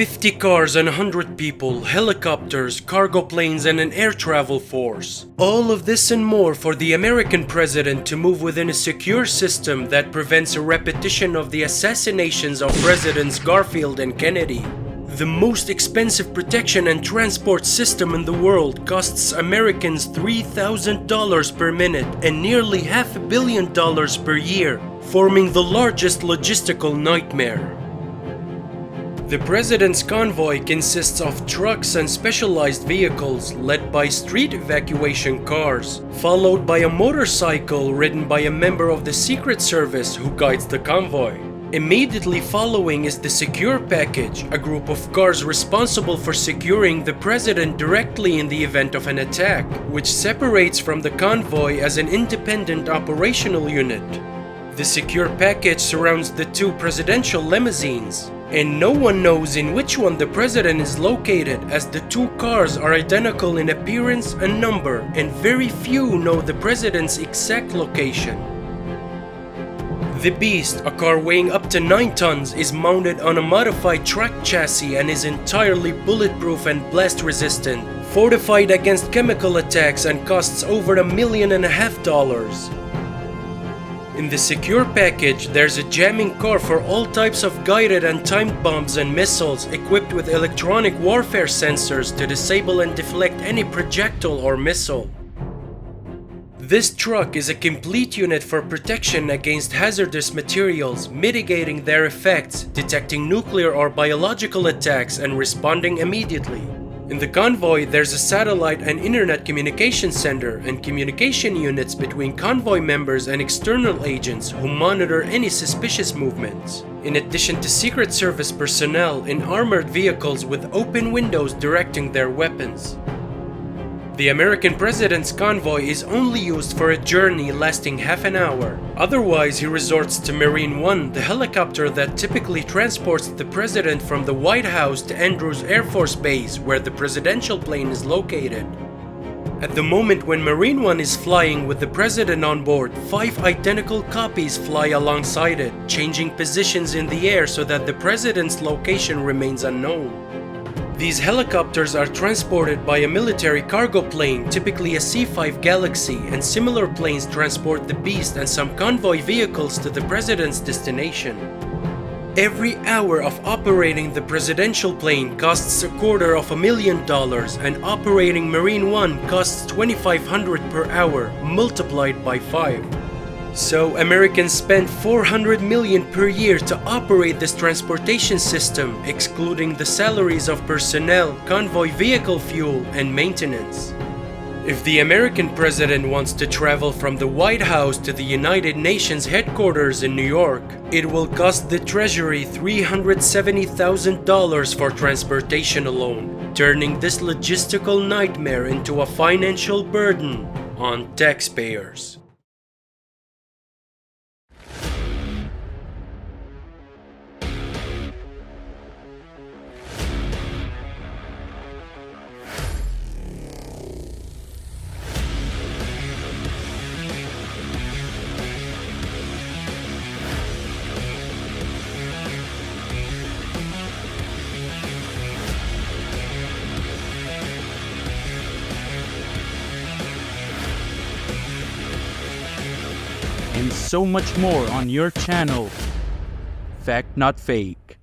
50 cars and 100 people, helicopters, cargo planes and an air travel force. All of this and more for the American president to move within a secure system that prevents a repetition of the assassinations of Presidents Garfield and Kennedy. The most expensive protection and transport system in the world costs Americans $3,000 per minute and nearly $500 million per year, forming the largest logistical nightmare. The President's Convoy consists of trucks and specialized vehicles led by street evacuation cars, followed by a motorcycle ridden by a member of the Secret Service who guides the convoy. Immediately following is the Secure Package, a group of cars responsible for securing the president directly in the event of an attack, which separates from the convoy as an independent operational unit. The Secure Package surrounds the two presidential limousines, and no one knows in which one the president is located, as the two cars are identical in appearance and number, and very few know the president's exact location. The Beast, a car weighing up to 9 tons, is mounted on a modified truck chassis and is entirely bulletproof and blast resistant, fortified against chemical attacks, and costs over $1.5 million. In the Secure Package, there's a jamming car for all types of guided and timed bombs and missiles, equipped with electronic warfare sensors to disable and deflect any projectile or missile. This truck is a complete unit for protection against hazardous materials, mitigating their effects, detecting nuclear or biological attacks, and responding immediately. In the convoy, there's a satellite and internet communication center and communication units between convoy members and external agents who monitor any suspicious movements. In addition to Secret Service personnel in armored vehicles with open windows directing their weapons. The American president's convoy is only used for a journey lasting half an hour. Otherwise, he resorts to Marine One, the helicopter that typically transports the president from the White House to Andrews Air Force Base, where the presidential plane is located. At the moment when Marine One is flying with the president on board, 5 identical copies fly alongside it, changing positions in the air so that the president's location remains unknown. These helicopters are transported by a military cargo plane, typically a C-5 Galaxy, and similar planes transport the Beast and some convoy vehicles to the president's destination. Every hour of operating the presidential plane costs $250,000, and operating Marine One costs $2,500 per hour, multiplied by 5. So Americans spend $400 million per year to operate this transportation system, excluding the salaries of personnel, convoy vehicle fuel, and maintenance. If the American president wants to travel from the White House to the United Nations headquarters in New York, it will cost the Treasury $370,000 for transportation alone, turning this logistical nightmare into a financial burden on taxpayers. And so much more on your channel, Fact Not Fake.